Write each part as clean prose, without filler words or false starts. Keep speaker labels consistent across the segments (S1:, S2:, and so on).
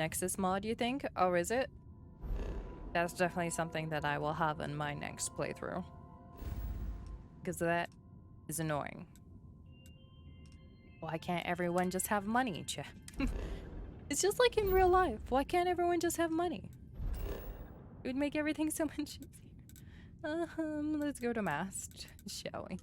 S1: Nexus mod, you think? Oh, is it? That's definitely something that I will have in my next playthrough. Because that is annoying. Why can't everyone just have money, chat? It's just like in real life. Why can't everyone just have money? It would make everything so much easier. Let's go to Mast, shall we?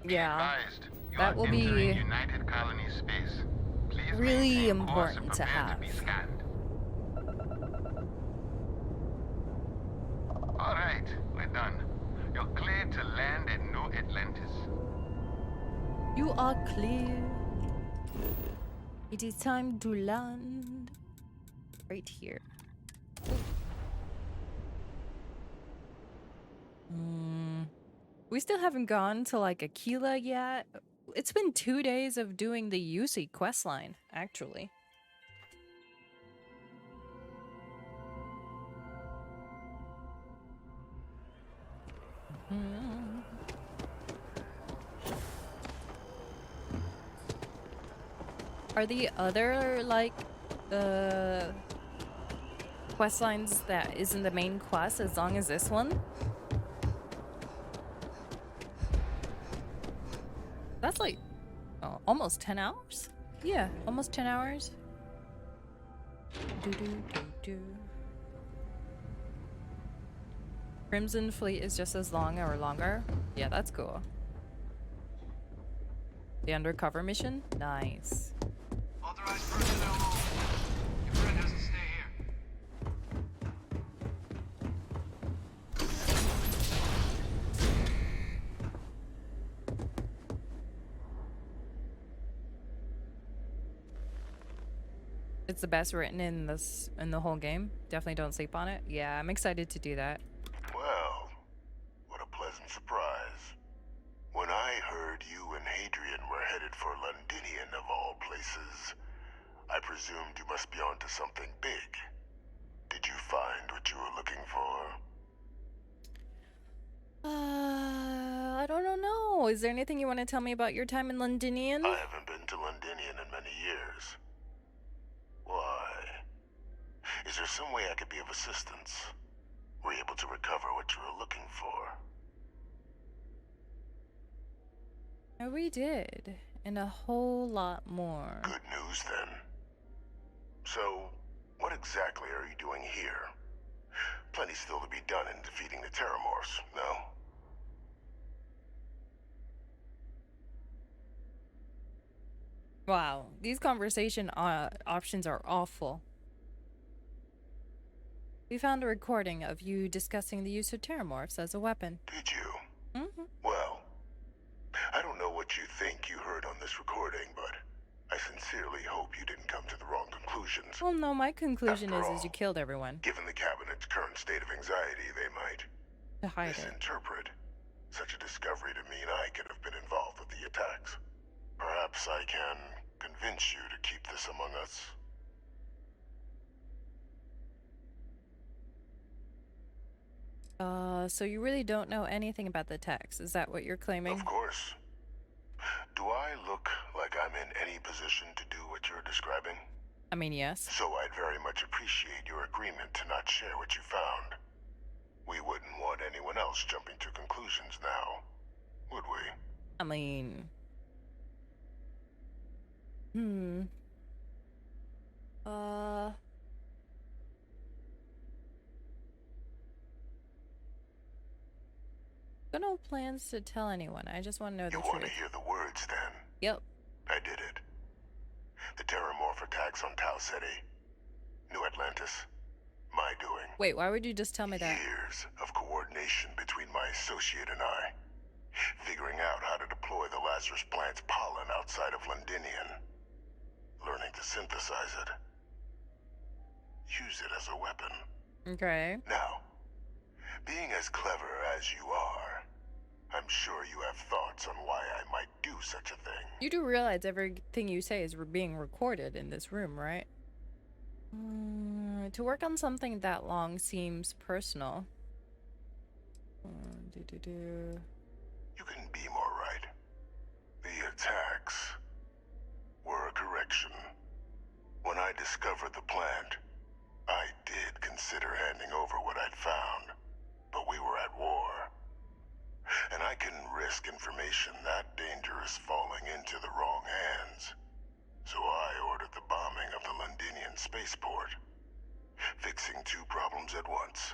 S1: Yeah, that will be
S2: United Colony space. Please
S1: really important to have.
S2: All right, we're done. You're cleared to land at New Atlantis.
S1: You are clear. It is time to land. Right here. We still haven't gone to like Aquila yet. It's been 2 days of doing the UC questline, actually. Are the other like quest lines that isn't the main quest as long as this one? That's like almost 10 hours? Yeah, almost 10 hours. Crimson Fleet is just as long or longer. Yeah, that's cool. The undercover mission? Nice.
S3: Authorized personnel only. Your friend has to stay here.
S1: It's the best written in the whole game. Definitely don't sleep on it. Yeah, I'm excited to do that.
S4: Well, what a pleasant surprise. When I heard you and Hadrian were headed for Londinian of all places, I presumed you must be onto something big. Did you find what you were looking for?
S1: I don't know. Is there anything you want to tell me about your time in Londinian?
S4: I haven't been to Londinian in many years. Why? Is there some way I could be of assistance? Were you able to recover what you were looking for?
S1: Oh, we did. And a whole lot more.
S4: Good news, then. So, what exactly are you doing here? Plenty still to be done in defeating the Terramorphs, no?
S1: Wow, these conversation options are awful. We found a recording of you discussing the use of Terramorphs as a weapon.
S4: Did you?
S1: Mm-hmm.
S4: Well, I don't know what you think you heard on this recording, but I sincerely hope you didn't come to the wrong conclusions.
S1: Well, no, my conclusion
S4: After
S1: is
S4: all,
S1: you killed everyone.
S4: Given the Cabinet's current state of anxiety, they might
S1: To hide it.
S4: misinterpret such a discovery to mean I could have been involved with the attacks. Perhaps I can convince you to keep this among us.
S1: So you really don't know anything about the text. Is that what you're claiming?
S4: Of course. Do I look like I'm in any position to do what you're describing?
S1: I mean, yes.
S4: So I'd very much appreciate your agreement to not share what you found. We wouldn't want anyone else jumping to conclusions now, would we?
S1: I mean... Got no plans to tell anyone. I just want to know the
S4: You want to
S1: truth.
S4: hear the words, then?
S1: Yep.
S4: I did it. The Terramorph attacks on Tau Ceti. New Atlantis. My doing.
S1: Wait, why would you just tell me that?
S4: Years of coordination between my associate and I. Figuring out how to deploy the Lazarus plant's pollen outside of Londinian. Learning to synthesize it. Use it as a weapon.
S1: Okay.
S4: Now, being as clever as you are, I'm sure you have thoughts on why I might do such a thing.
S1: You do realize everything you say is being recorded in this room, right? To work on something that long seems personal.
S4: You couldn't be more right. The attacks were a correction. When I discovered the plant, I did consider handing over what I'd found, but we were at war. And I couldn't risk information that dangerous falling into the wrong hands. So I ordered the bombing of the Londinian spaceport, fixing two problems at once.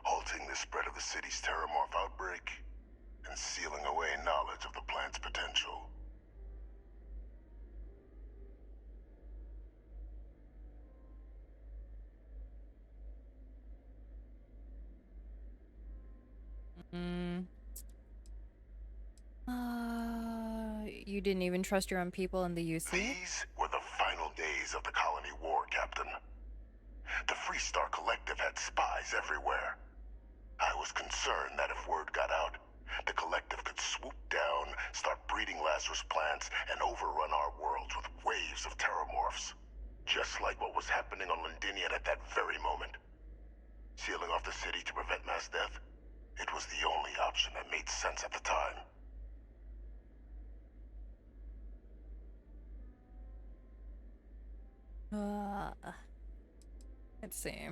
S4: Halting the spread of the city's terramorph outbreak, and sealing away knowledge of the plant's potential.
S1: You didn't even trust your own people in the UC?
S4: These were the final days of the colony war, Captain. The Freestar Collective had spies everywhere. I was concerned that if word got out, the Collective could swoop down, start breeding Lazarus plants, and overrun our worlds with waves of terramorphs. Just like what was happening on Londinian at that very moment. Sealing off the city to prevent mass death? It was the only option that made sense at the time.
S1: Let's see.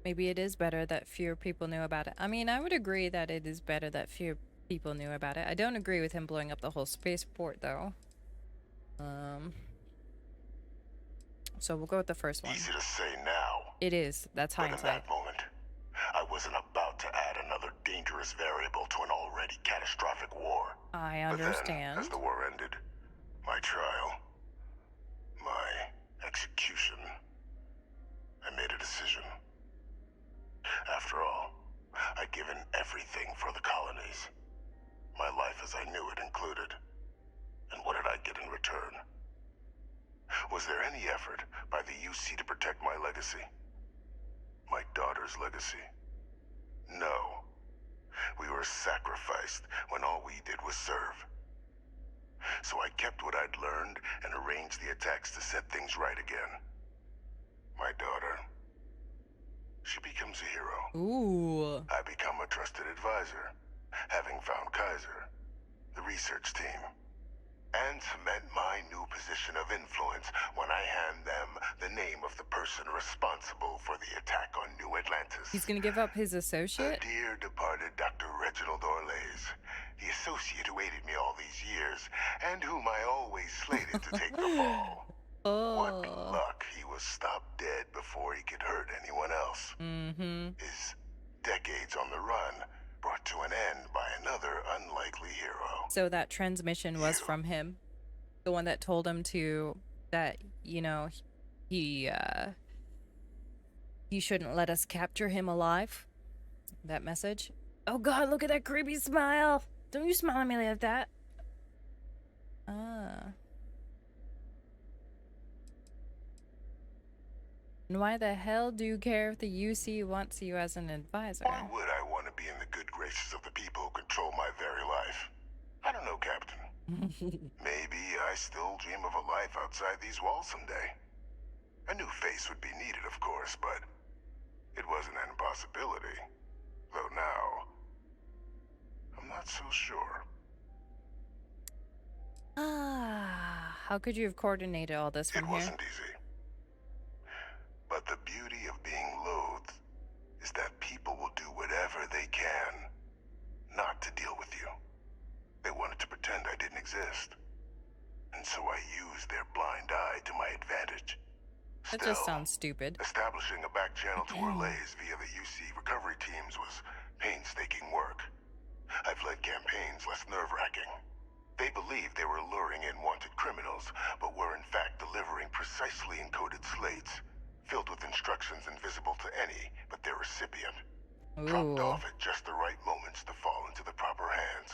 S1: Maybe it is better that fewer people knew about it. I mean, I would agree that it is better that fewer people knew about it. I don't agree with him blowing up the whole spaceport, though. So we'll go with the first one.
S4: Easy to say now.
S1: It is. That's
S4: But in
S1: hindsight.
S4: that moment, I wasn't about to add another dangerous variable to an already catastrophic war.
S1: I
S4: But then,
S1: understand.
S4: as the war ended, my trial, my execution, I made a decision. After all, I'd given everything for the colonies. My life as I knew it included. And what did I get in return? Was there any effort by the UC to protect my legacy? My daughter's legacy? No. We were sacrificed when all we did was serve. So I kept what I'd learned and arranged the attacks to set things right again. My daughter, she becomes a hero.
S1: Ooh.
S4: I become a trusted advisor, having found Kaiser, the research team, and cement my new position of influence when I hand them the name of the person responsible for the attack on New Atlantis.
S1: He's gonna give up his
S4: The
S1: associate?
S4: dear departed Dr. Reginald Orlays, the associate who aided me all these years, and whom I always slated to take the fall. What
S1: Oh.
S4: luck he was stopped dead before he could hurt anyone else. His decades on the run brought to an end by another unlikely hero.
S1: So that transmission was
S4: You.
S1: from him. The one that told him to, that, you know, he shouldn't let us capture him alive. That message. Oh God, look at that creepy smile. Don't you smile at me like that. Ah. And why the hell do you care if the UC wants you as an advisor?
S4: Why would I want to be in the good graces of the people who control my very life? I don't know, Captain. Maybe I still dream of a life outside these walls someday. A new face would be needed, of course, but it wasn't an impossibility. Though now, I'm not so sure.
S1: Ah, how could you have coordinated all this
S4: It
S1: from here?
S4: wasn't easy. But the beauty of being loathed is that people will do whatever they can not to deal with you. They wanted to pretend I didn't exist. And so I used their blind eye to my advantage.
S1: That just
S4: Still,
S1: sounds stupid.
S4: establishing a back channel to Orlays via the UC recovery teams was painstaking work. I've led campaigns less nerve-wracking. They believed they were luring in wanted criminals, but were in fact delivering precisely encoded slates, filled with instructions invisible to any but their recipient. Dropped
S1: Ooh.
S4: off at just the right moments to fall into the proper hands.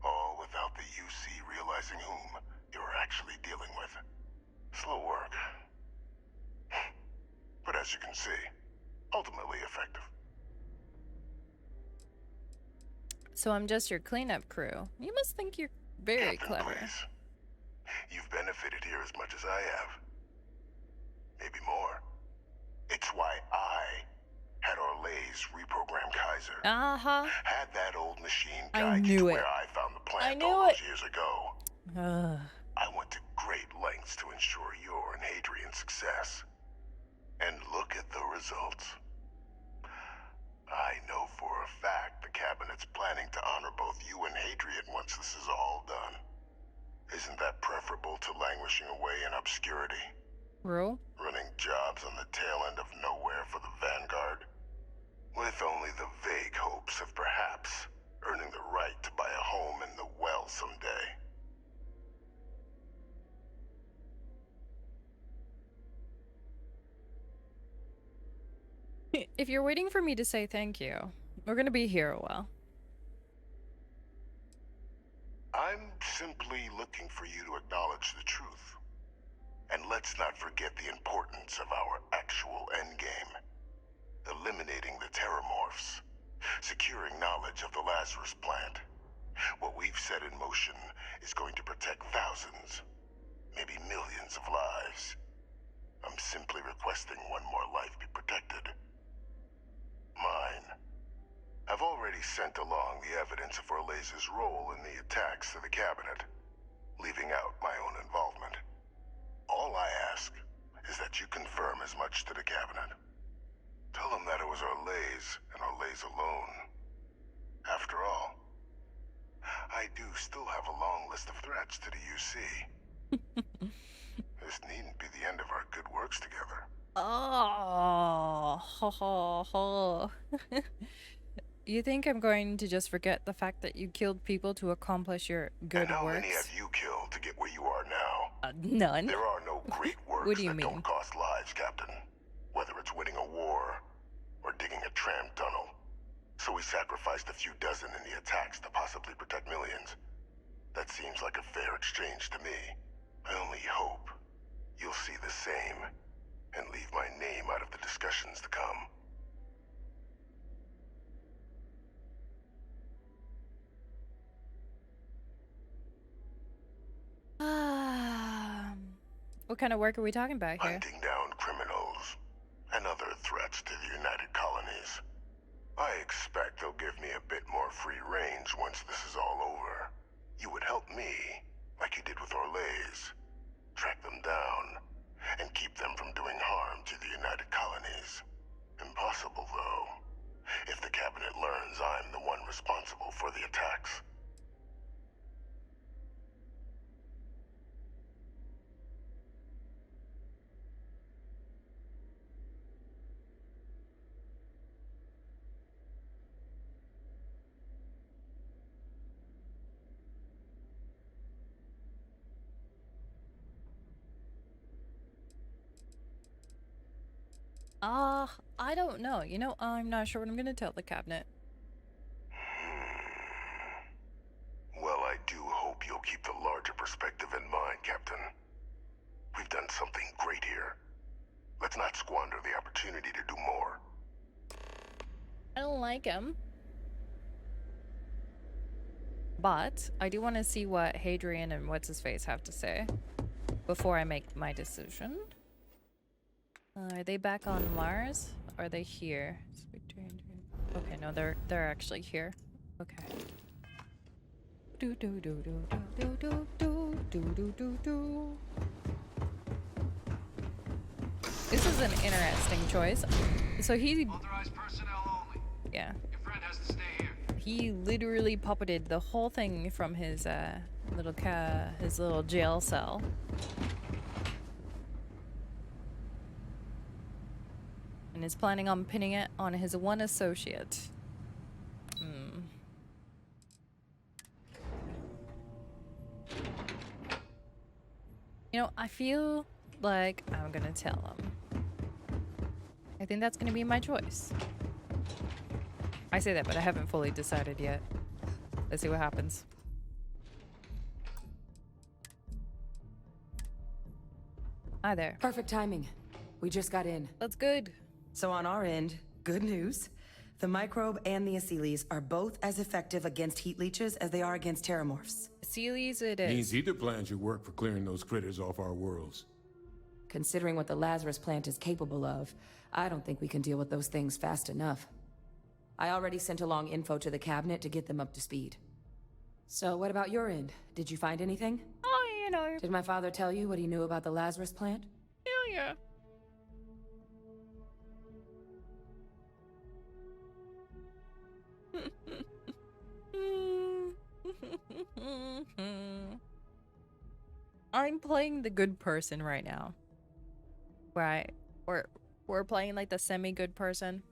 S4: All without the UC realizing whom you were actually dealing with. Slow work. But as you can see, ultimately effective.
S1: So I'm just your cleanup crew. You must think you're very
S4: Captain,
S1: clever.
S4: please. You've benefited here as much as I have. Maybe more. It's why I had Orlays Lays reprogrammed Kaiser.
S1: Uh-huh.
S4: Had that old machine
S1: I
S4: guide you
S1: knew
S4: to
S1: it.
S4: where I found the
S1: I
S4: plant
S1: knew
S4: all
S1: it.
S4: those years ago.
S1: Ugh.
S4: I went to great lengths to ensure your and Hadrian's success. And look at the results. I know for a fact the Cabinet's planning to honor both you and Hadrian once this is all done. Isn't that preferable to languishing away in obscurity?
S1: Bro?
S4: Running jobs on the tail end of nowhere for the Vanguard? With only the vague hopes of perhaps earning the right to buy a home in the well someday.
S1: If you're waiting for me to say thank you, we're gonna be here a while.
S4: I'm simply looking for you to acknowledge the truth. And let's not forget the importance of our actual endgame. Eliminating the Terramorphs. Securing knowledge of the Lazarus plant. What we've set in motion is going to protect thousands, maybe millions of lives. I'm simply requesting one more life be protected. Mine. I've already sent along the evidence of Orlaze's role in the attacks to the Cabinet, leaving out my own involvement. All I ask is that you confirm as much to the Cabinet. Tell them that it was Orlaze and Orlaze alone. After all, I do still have a long list of threats to the UC. This needn't be the end of our good works together.
S1: Oh, ho, ho, ho. You think I'm going to just forget the fact that you killed people to accomplish your good
S4: And how
S1: works?
S4: many have you killed to get where you are now?
S1: None.
S4: There are no great works
S1: What do you
S4: that
S1: mean?
S4: don't cost lives, Captain. Whether it's winning a war or digging a tram tunnel. So we sacrificed a few dozen in the attacks to possibly protect millions. That seems like a fair exchange to me. I only hope you'll see the same and leave my name out of the discussions to come.
S1: What kind of work are we talking about here?
S4: Hunting down criminals and other threats to the United Colonies. I expect they'll give me a bit more free range once this is all over. You would help me, like you did with Orlaze. Track them down and keep them from doing harm to the United Colonies. Impossible, though, if the Cabinet learns I'm the one responsible for the attacks.
S1: I don't know. You know, I'm not sure what I'm gonna tell the Cabinet.
S4: Well, I do hope you'll keep the larger perspective in mind, Captain. We've done something great here. Let's not squander the opportunity to do more.
S1: I don't like him. But I do want to see what Hadrian and what's-his-face have to say before I make my decision. Are they back on Mars? Are they here? Okay, no, they're actually here. Okay. Do do do do do do do do do do do. This is an interesting choice. So he,
S3: Authorized personnel only.
S1: yeah,
S3: Your friend has to stay here.
S1: he literally puppeted the whole thing from his little jail cell. And is planning on pinning it on his one associate. You know, I feel like I'm gonna tell him. I think that's gonna be my choice. I say that, but I haven't fully decided yet. Let's see what happens. Hi there.
S5: Perfect timing. We just got in.
S1: That's good.
S6: So on our end, good news. The microbe and the acyles are both as effective against heat leeches as they are against terramorphs.
S1: Sealies it is.
S7: Means either plan should work for clearing those critters off our worlds.
S5: Considering what the Lazarus plant is capable of, I don't think we can deal with those things fast enough.
S6: I already sent along info to the cabinet to get them up to speed. So what about your end? Did you find anything?
S1: Oh, you know.
S6: Did my father tell you what he knew about the Lazarus plant?
S1: Hell yeah. I'm playing the good person right now. Right. We're playing like the semi-good person.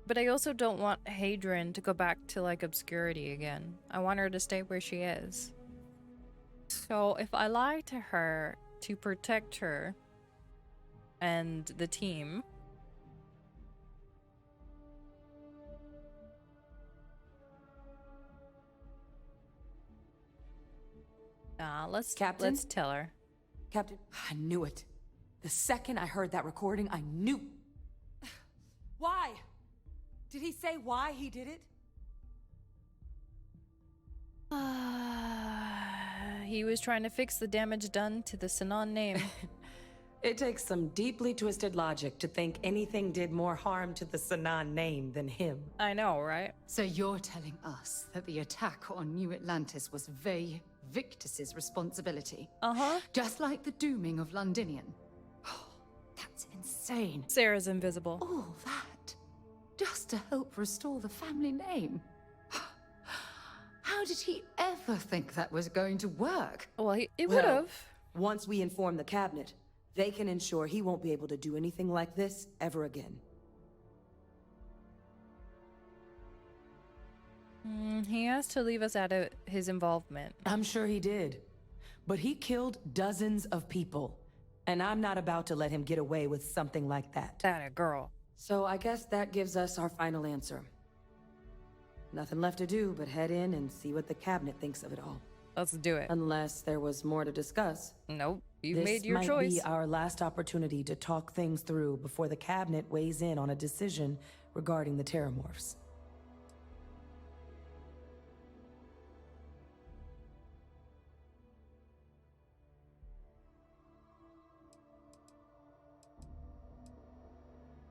S1: But I also don't want Hadrian to go back to like obscurity again. I want her to stay where she is. So if I lie to her to protect her and the team, let's tell her.
S6: Captain, I knew it. The second I heard that recording, I knew. Why? Did he say why he did it?
S1: He was trying to fix the damage done to the Sinan name.
S6: It takes some deeply twisted logic to think anything did more harm to the Sinan name than him.
S1: I know, right?
S8: So you're telling us that the attack on New Atlantis was Victus's responsibility?
S1: Uh-huh.
S8: Just like the dooming of Londinian. That's insane.
S1: Sarah's invisible.
S8: All that just to help restore the family name. How did he ever think that was going to work?
S1: Well, it would have.
S6: Once we inform the cabinet, they can ensure he won't be able to do anything like this ever again.
S1: He has to leave us out of his involvement.
S6: I'm sure he did. But he killed dozens of people. And I'm not about to let him get away with something like that.
S1: That a girl.
S6: So I guess that gives us our final answer. Nothing left to do but head in and see what the cabinet thinks of it all.
S1: Let's do it.
S6: Unless there was more to discuss.
S1: Nope. You've made your choice.
S6: This might be our last opportunity to talk things through before the cabinet weighs in on a decision regarding the Terramorphs.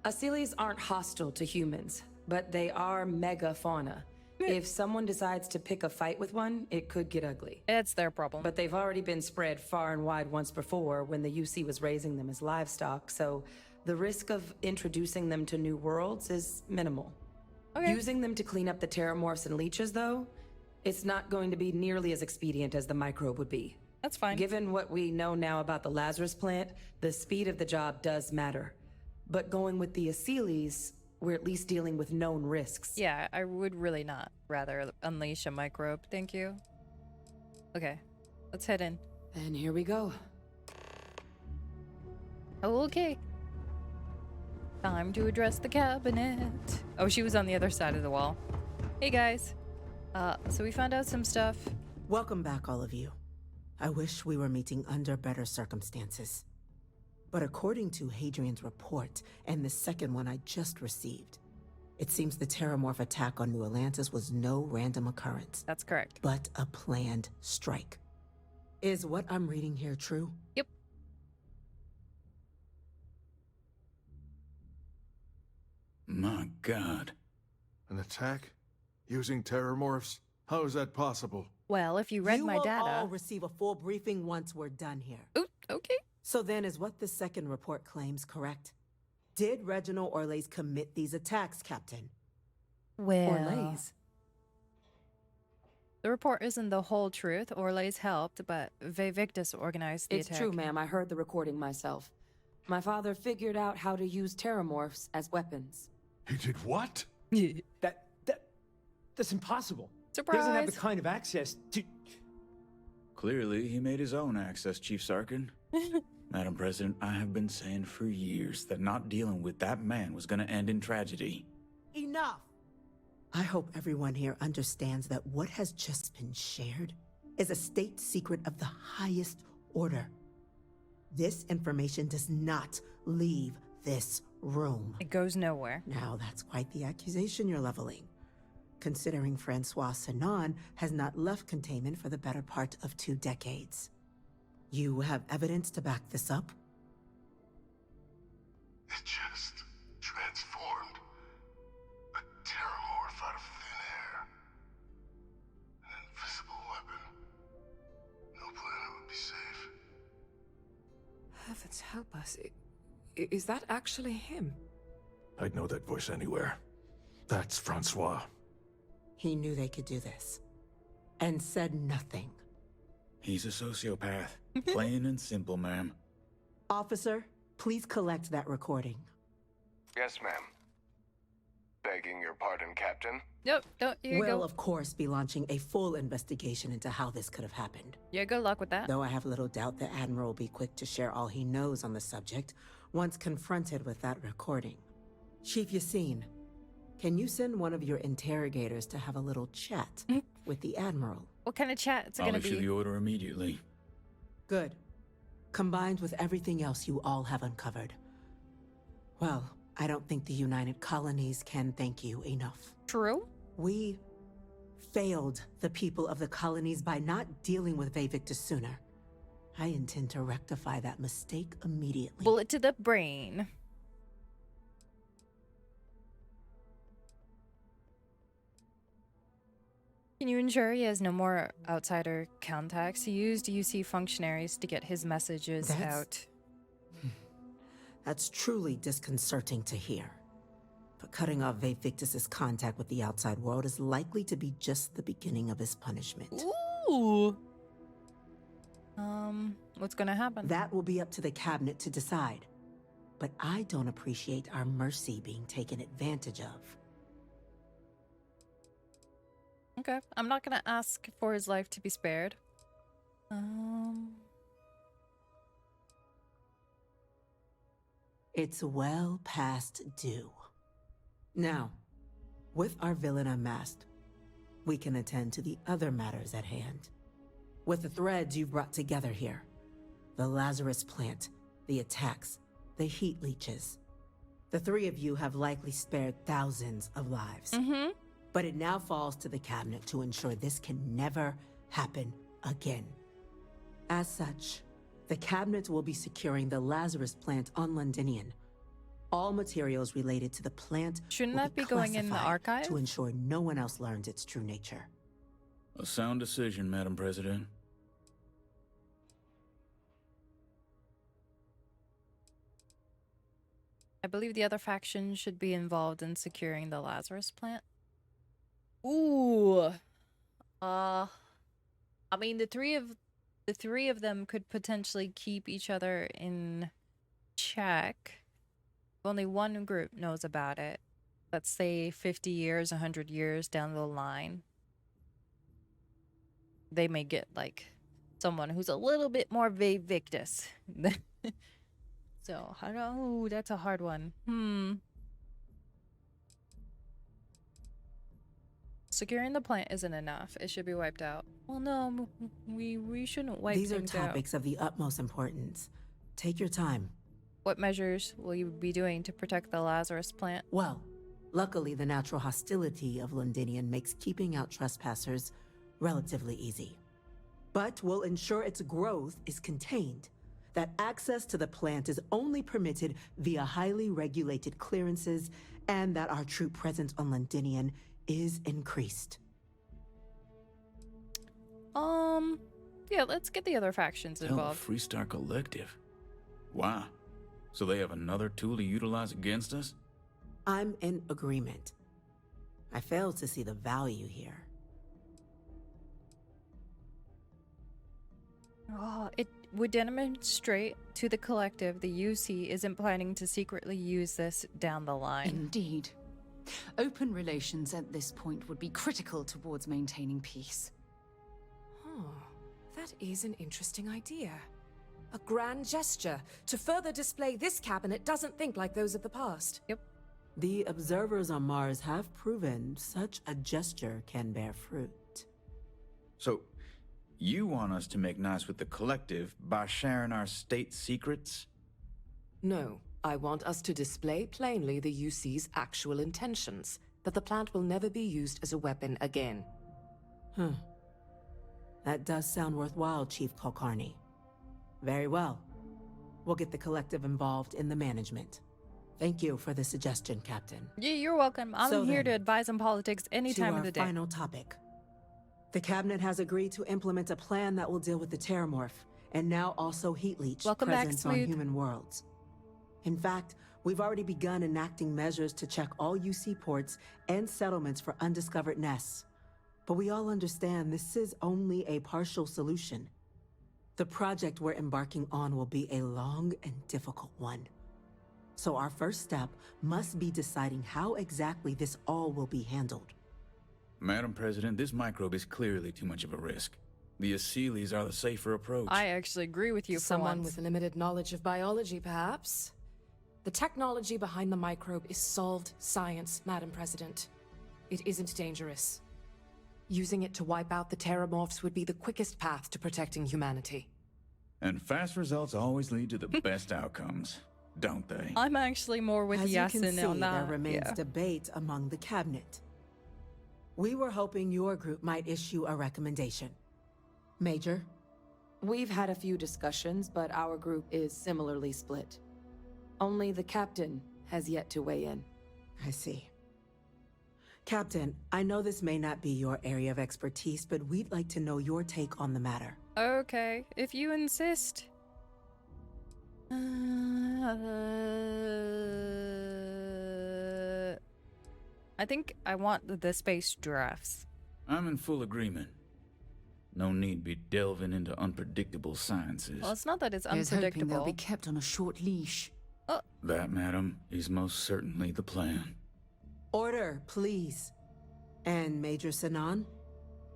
S6: Asylees aren't hostile to humans, but they are megafauna. If someone decides to pick a fight with one, it could get ugly.
S1: It's their problem.
S6: But they've already been spread far and wide once before when the UC was raising them as livestock, so the risk of introducing them to new worlds is minimal.
S1: Okay.
S6: Using them to clean up the Terramorphs and leeches, though, it's not going to be nearly as expedient as the microbe would be.
S1: That's fine.
S6: Given what we know now about the Lazarus plant, the speed of the job does matter. But going with the Asylees, we're at least dealing with known risks.
S1: Yeah, I would really not rather unleash a microbe. Thank you. Okay, let's head in.
S6: And here we go.
S1: Oh, okay. Time to address the cabinet. Oh, she was on the other side of the wall. Hey, guys. So we found out some stuff.
S9: Welcome back, all of you. I wish we were meeting under better circumstances. But according to Hadrian's report, and the second one I just received, it seems the Terramorph attack on New Atlantis was no random occurrence.
S1: That's correct.
S9: But a planned strike. Is what I'm reading here true?
S1: Yep.
S10: My God.
S11: An attack? Using Terramorphs? How is that possible?
S1: Well, if you read my
S9: You will
S1: data...
S9: all receive a full briefing once we're done here.
S1: Ooh, okay.
S9: So then is what the second report claims correct? Did Reginald Orlays commit these attacks, Captain?
S1: Well...
S6: Orlays.
S1: The report isn't the whole truth. Orlays helped, but Victus organized the attack.
S6: It's true, ma'am. I heard the recording myself. My father figured out how to use Terramorphs as weapons.
S11: He did what?
S3: That's impossible.
S1: Surprise!
S3: He doesn't have the kind of access to...
S10: Clearly, he made his own access, Chief Sarkin. Madam President, I have been saying for years that not dealing with that man was going to end in tragedy.
S9: Enough! I hope everyone here understands that what has just been shared is a state secret of the highest order. This information does not leave this room.
S1: It goes nowhere.
S9: Now, that's quite the accusation you're leveling, considering Francois Sinan has not left containment for the better part of 2 decades. You have evidence to back this up?
S4: It just transformed. A terramorph out of thin air. An invisible weapon. No planet would be safe.
S5: Heavens help us. Is that actually him?
S11: I'd know that voice anywhere. That's Francois.
S9: He knew they could do this. And said nothing.
S10: He's a sociopath. Plain and simple, ma'am.
S9: Officer, please collect that recording.
S2: Yes, ma'am. Begging your pardon, Captain.
S1: Nope, don't. Here you
S9: We'll,
S1: go.
S9: of course, be launching a full investigation into how this could have happened.
S1: Yeah, good luck with that.
S9: Though I have little doubt the Admiral will be quick to share all he knows on the subject once confronted with that recording. Chief Yassine, can you send one of your interrogators to have a little chat with the Admiral?
S1: What kind of chat is it
S10: I'll
S1: going to
S10: issue
S1: be?
S10: the order immediately.
S9: Good. Combined with everything else you all have uncovered. Well, I don't think the United Colonies can thank you enough.
S1: True.
S9: We failed the people of the colonies by not dealing with Vevictus sooner. I intend to rectify that mistake immediately.
S1: Bullet to the brain. Can you ensure he has no more outsider contacts? He used UC functionaries to get his messages out.
S9: That's truly disconcerting to hear. But cutting off Vevictus's contact with the outside world is likely to be just the beginning of his punishment.
S1: Ooh. What's gonna happen?
S9: That will be up to the cabinet to decide. But I don't appreciate our mercy being taken advantage of.
S1: Okay, I'm not gonna ask for his life to be spared.
S9: It's well past due. Now, with our villain unmasked, we can attend to the other matters at hand. With the threads you've brought together here, the Lazarus plant, the attacks, the heat leeches, the three of you have likely spared thousands of lives. But it now falls to the cabinet to ensure this can never happen again. As such, the cabinet will be securing the Lazarus plant on Londinian. All materials related to the plant
S1: Shouldn't
S9: will
S1: that be going in the
S9: classified
S1: archive?
S9: to ensure no one else learns its true nature.
S10: A sound decision, Madam President.
S1: I believe the other faction should be involved in securing the Lazarus plant. Ooh. I mean, the three of them could potentially keep each other in check. Only one group knows about it. Let's say 50 years, 100 years down the line. They may get, like, someone who's a little bit more Vevictus. So, I don't know. That's a hard one. Securing the plant isn't enough. It should be wiped out. Well, no, we shouldn't wipe
S9: These are
S1: things out.
S9: topics of the utmost importance. Take your time.
S1: What measures will you be doing to protect the Lazarus plant?
S9: Well, luckily the natural hostility of Londinian makes keeping out trespassers relatively easy. But we'll ensure its growth is contained, that access to the plant is only permitted via highly regulated clearances, and that our troop presence on Londinian is increased.
S1: Yeah, let's get the other factions
S10: Hell,
S1: involved.
S10: Freestar Collective. Wow. So they have another tool to utilize against us?
S9: I'm in agreement. I fail to see the value here.
S1: It would demonstrate to the collective the UC isn't planning to secretly use this down the line.
S8: Indeed. Open relations at this point would be critical towards maintaining peace.
S5: That is an interesting idea. A grand gesture to further display this cabinet doesn't think like those of the past.
S1: Yep.
S9: The observers on Mars have proven such a gesture can bear fruit.
S10: So, you want us to make nice with the collective by sharing our state secrets?
S5: No, I want us to display plainly the UC's actual intentions, that the plant will never be used as a weapon again.
S9: That does sound worthwhile, Chief Kulkarni. Very well. We'll get the collective involved in the management. Thank you for the suggestion, Captain.
S1: Yeah, you're welcome. I'm
S9: So
S1: here to
S9: then,
S1: advise on politics any time
S9: to
S1: of the
S9: our
S1: day.
S9: final topic. The Cabinet has agreed to implement a plan that will deal with the Terramorph, and now also Heat Leech
S1: Welcome back,
S9: presence on
S1: Smooth.
S9: human worlds. In fact, we've already begun enacting measures to check all UC ports and settlements for undiscovered nests. But we all understand this is only a partial solution. The project we're embarking on will be a long and difficult one. So our first step must be deciding how exactly this all will be handled.
S10: Madam President, this microbe is clearly too much of a risk. The Aseles are the safer approach.
S1: I actually agree with you for
S5: Someone
S1: once.
S5: with limited knowledge of biology, perhaps? The technology behind the microbe is solved science, Madam President. It isn't dangerous. Using it to wipe out the Terramorphs would be the quickest path to protecting humanity.
S10: And fast results always lead to the best outcomes, don't they?
S1: I'm actually more with
S9: As you can
S1: Yasin
S9: see,
S1: on that.
S9: there remains
S1: Yeah.
S9: debate among the Cabinet. We were hoping your group might issue a recommendation. Major?
S6: We've had a few discussions, but our group is similarly split. Only the captain has yet to weigh in.
S9: I see. Captain, I know this may not be your area of expertise, but we'd like to know your take on the matter.
S1: Okay, if you insist. I think I want the space giraffes.
S10: I'm in full agreement. No need be delving into unpredictable sciences.
S1: Well, it's not that it's
S8: Here's hoping they'll
S1: unpredictable.
S8: be kept on a short leash.
S10: That, madam, is most certainly the plan.
S9: Order, please. And Major Sinan?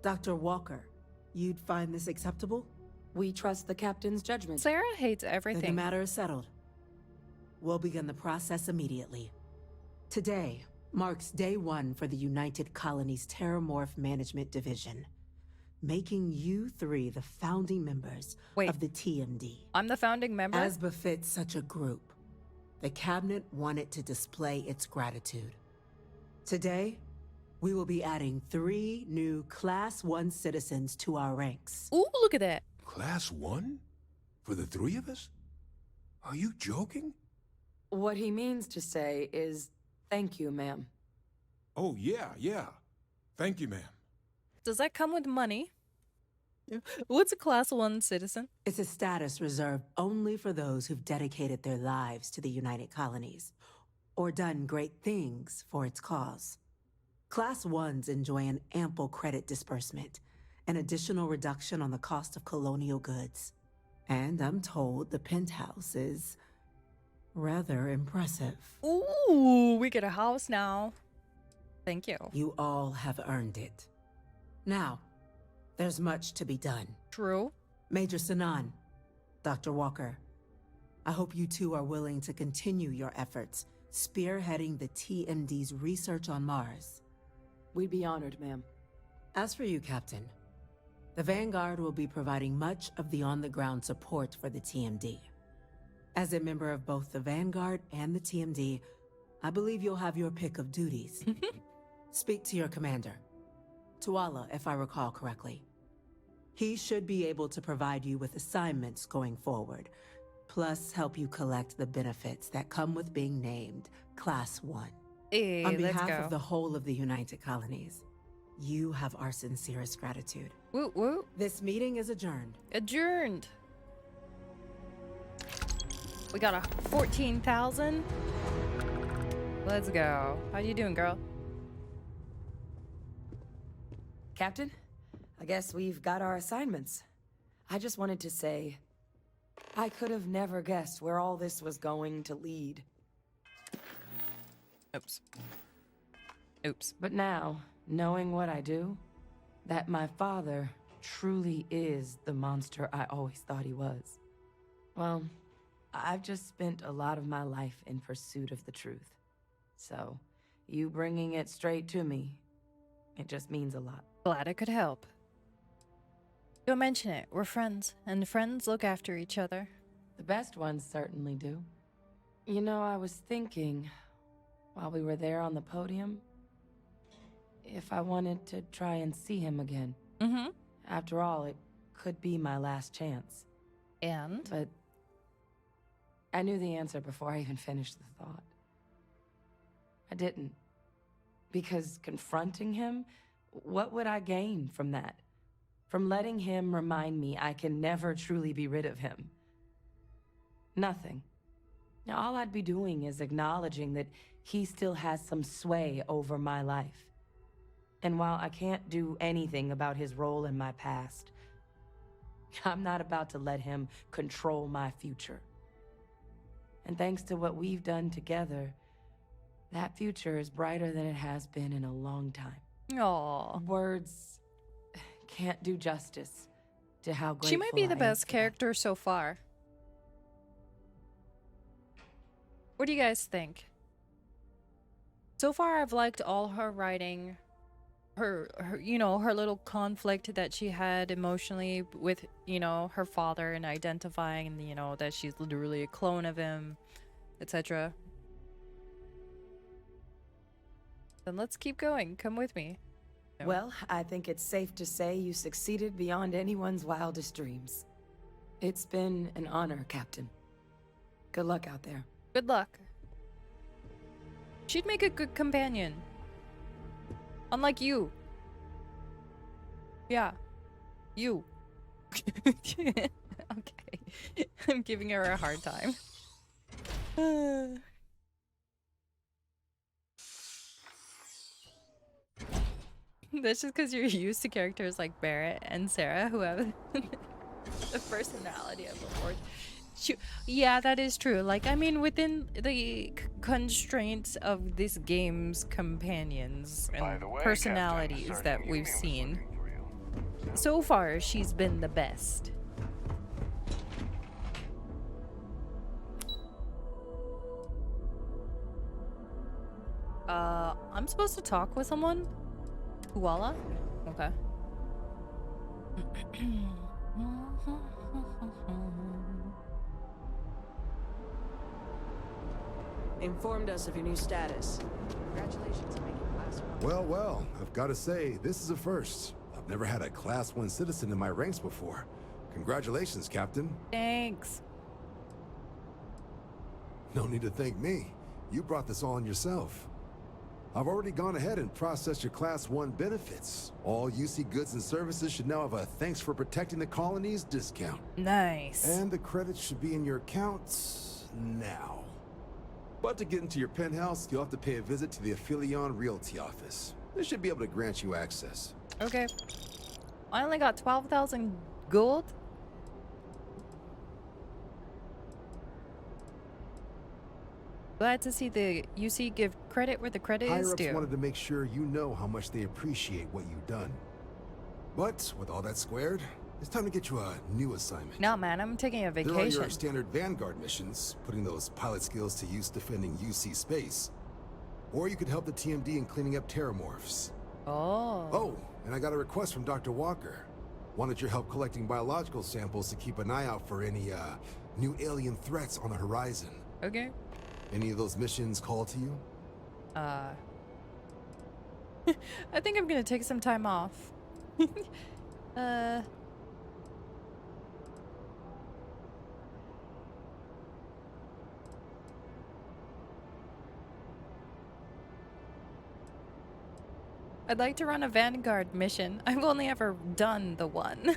S9: Dr. Walker, you'd find this acceptable?
S6: We trust the captain's judgment.
S1: Sarah hates
S9: Then the
S1: everything.
S9: matter is settled. We'll begin the process immediately. Today marks day one for the United Colonies Terramorph Management Division, making you three the founding members
S1: Wait.
S9: of the TMD.
S1: I'm the founding member.
S9: As befits such a group, the Cabinet wanted to display its gratitude. Today, we will be adding 3 new Class 1 citizens to our ranks.
S1: Ooh, look at that.
S7: Class 1? For the 3 of us? Are you joking?
S6: What he means to say is, thank you, ma'am.
S7: Oh, yeah. Thank you, ma'am.
S1: Does that come with money? What's a class 1 citizen?
S9: It's a status reserved only for those who've dedicated their lives to the United Colonies, or done great things for its cause. Class 1s enjoy an ample credit disbursement, an additional reduction on the cost of colonial goods. And I'm told the penthouse is rather impressive.
S1: Ooh, we get a house now. Thank you.
S9: You all have earned it. Now, there's much to be done.
S1: True.
S9: Major Sinan, Dr. Walker, I hope you two are willing to continue your efforts spearheading the TMD's research on Mars.
S6: We'd be honored, ma'am.
S9: As for you, Captain, the Vanguard will be providing much of the on-the-ground support for the TMD. As a member of both the Vanguard and the TMD, I believe you'll have your pick of duties. Speak to your commander, Tuala, if I recall correctly. He should be able to provide you with assignments going forward, plus help you collect the benefits that come with being named Class 1.
S1: Hey,
S9: On
S1: let's
S9: behalf
S1: go.
S9: of the whole of the United Colonies, you have our sincerest gratitude.
S1: Woo woo.
S9: This meeting is adjourned.
S1: Adjourned. We got a 14,000. Let's go. How you doing, girl?
S6: Captain, I guess we've got our assignments. I just wanted to say, I could have never guessed where all this was going to lead.
S1: Oops. Oops.
S6: But now, knowing what I do, that my father truly is the monster I always thought he was. Well, I've just spent a lot of my life in pursuit of the truth. So, you bringing it straight to me, it just means a lot.
S1: Glad I could help. Don't mention it. We're friends, and friends look after each other.
S6: The best ones certainly do. You know, I was thinking, while we were there on the podium, if I wanted to try and see him again.
S1: Mm-hmm.
S6: After all, it could be my last chance.
S1: And?
S6: But I knew the answer before I even finished the thought. didn't. Because confronting him, what would I gain from that? From letting him remind me I can never truly be rid of him? Nothing. Now, all I'd be doing is acknowledging that he still has some sway over my life. And while I can't do anything about his role in my past, I'm not about to let him control my future. And thanks to what we've done together, that future is brighter than it has been in a long time.
S1: Aww.
S6: Words can't do justice to how grateful
S1: She might be the
S6: I am
S1: best
S6: for that.
S1: character so far. What do you guys think? So far, I've liked all her writing. Her, you know, her little conflict that she had emotionally with, you know, her father and identifying, you know, that she's literally a clone of him, etc. Then let's keep going. Come with me. No.
S6: Well, I think it's safe to say you succeeded beyond anyone's wildest dreams. It's been an honor, Captain. Good luck out there.
S1: Good luck. She'd make a good companion. Unlike you. Yeah. You. Okay. I'm giving her a hard time. That's just because you're used to characters like Barrett and Sarah who have the personality of a horse. Yeah, that is true. Like, I mean, within the constraints of this game's companions and personalities that we've seen, so far she's been the best. I'm supposed to talk with someone? Koala? Okay.
S12: Informed us of your new status. Congratulations on making class 1.
S13: Well, I've got to say, this is a first. I've never had a Class 1 citizen in my ranks before. Congratulations, Captain.
S1: Thanks.
S13: No need to thank me. You brought this on yourself. I've already gone ahead and processed your Class 1 benefits. All UC goods and services should now have a thanks for protecting the colonies discount.
S1: Nice.
S13: And the credits should be in your accounts now. But to get into your penthouse, you'll have to pay a visit to the Aphelion Realty office. They should be able to grant you access.
S1: Okay. I only got 12,000 gold. Glad to see the UC give credit where the credit is
S13: Higher-ups
S1: due.
S13: wanted to make sure you know how much they appreciate what you've done. But with all that squared, it's time to get you a new assignment.
S1: No, man, I'm taking a
S13: There are
S1: vacation.
S13: your standard Vanguard missions, putting those pilot skills to use defending UC space. Or you could help the TMD in cleaning up terramorphs.
S1: Oh.
S13: Oh, and I got a request from Dr. Walker. Wanted your help collecting biological samples to keep an eye out for any, new alien threats on the horizon.
S1: Okay.
S13: Any of those missions call to you?
S1: I think I'm gonna take some time off. I'd like to run a Vanguard mission. I've only ever done the one.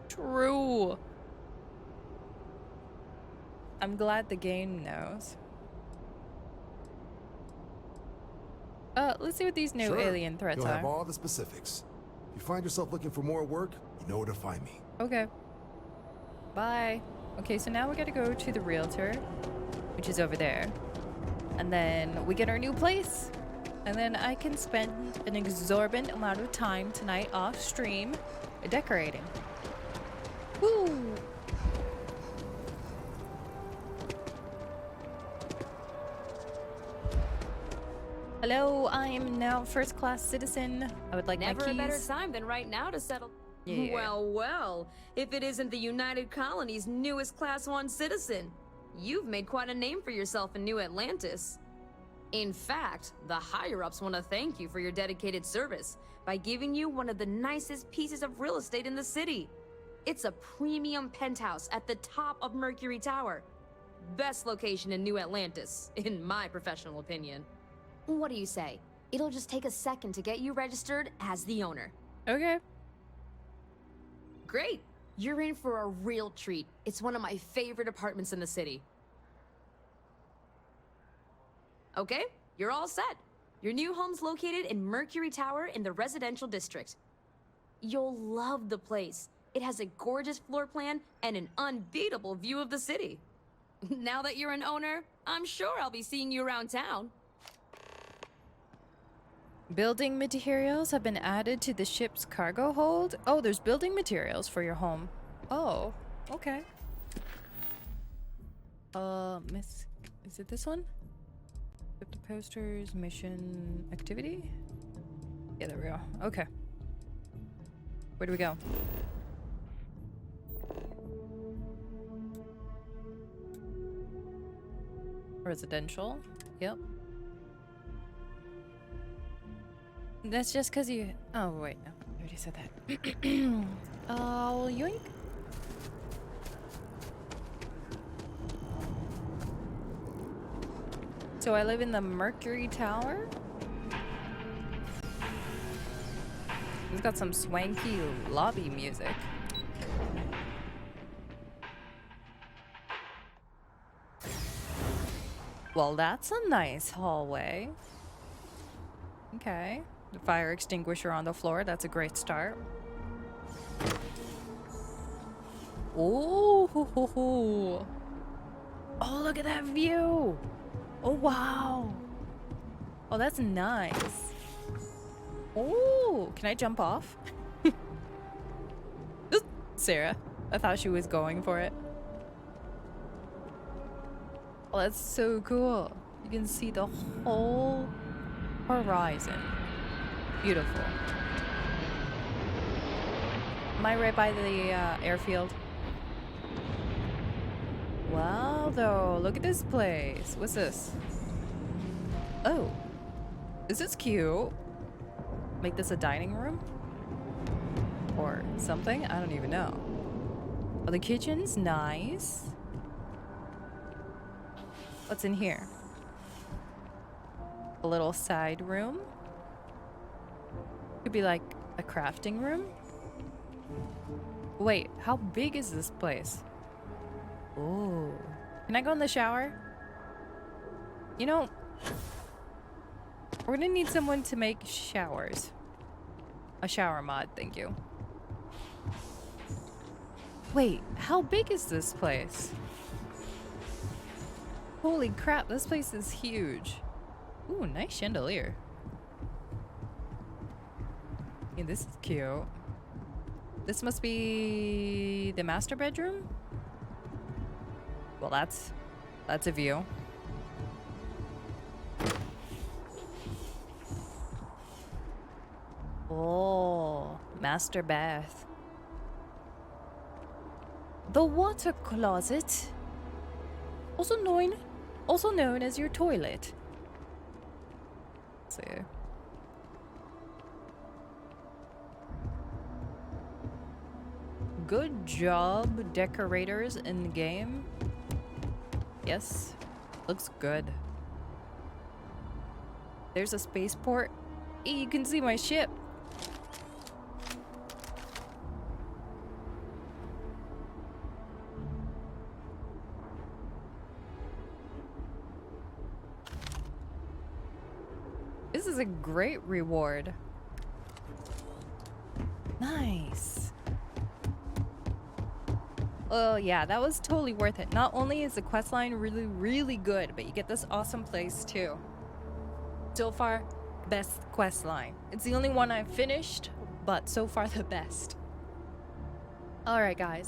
S1: True. I'm glad the game knows. Let's see what these new
S13: Sure.
S1: alien threats
S13: You'll have
S1: are.
S13: all the specifics. If you find yourself looking for more work, you know where to find me.
S1: Okay. Bye. Okay, so now we gotta go to the realtor, which is over there. And then we get our new place. And then I can spend an exorbitant amount of time tonight off stream decorating. Woo! Hello, I am now first-class citizen. I would like
S12: Never
S1: my
S12: a
S1: keys.
S12: better time than right now to settle.
S1: Yeah.
S12: Well, if it isn't the United Colony's newest Class 1 citizen, you've made quite a name for yourself in New Atlantis. In fact, the higher-ups want to thank you for your dedicated service by giving you one of the nicest pieces of real estate in the city. It's a premium penthouse at the top of Mercury Tower. Best location in New Atlantis, in my professional opinion. What do you say? It'll just take a second to get you registered as the owner.
S1: Okay.
S12: Great! You're in for a real treat. It's one of my favorite apartments in the city. Okay, you're all set. Your new home's located in Mercury Tower in the residential district. You'll love the place. It has a gorgeous floor plan and an unbeatable view of the city. Now that you're an owner, I'm sure I'll be seeing you around town.
S1: Building materials have been added to the ship's cargo hold. Oh, there's building materials for your home. Oh, okay. Miss, is it this one? Flip the posters, mission, activity? Yeah, there we go. Okay. Where do we go? Residential. Yep. That's just because you... Oh, wait. No. I already said that. Oh, yoink. So I live in the Mercury Tower? It's got some swanky lobby music. Well, that's a nice hallway. Okay. The fire extinguisher on the floor. That's a great start. Oh, ho, ho, ho. Oh, look at that view. Oh, wow. Oh, that's nice. Oh, can I jump off? Sarah. I thought she was going for it. Oh, that's so cool. You can see the whole horizon. Beautiful. Am I right by the airfield? Wow, though. Look at this place. What's this? Oh. This is cute. Make this a dining room? Or something? I don't even know. Oh, the kitchen's nice. What's in here? A little side room. Could be like a crafting room. Wait, how big is this place? Oh. Can I go in the shower? You know, we're gonna need someone to make showers. A shower mod, thank you. Wait, how big is this place? Holy crap, this place is huge. Ooh, nice chandelier. Yeah, this is cute. This must be the master bedroom? Well, that's a view. Oh, master bath. The water closet. Also known as your toilet. Let's see. Good job, decorators in the game. Yes, looks good. There's a spaceport. Hey, you can see my ship. This is a great reward. Nice. Oh yeah, that was totally worth it. Not only is the questline really, really good, but you get this awesome place too. So far, best questline. It's the only one I've finished, but so far the best. Alright guys,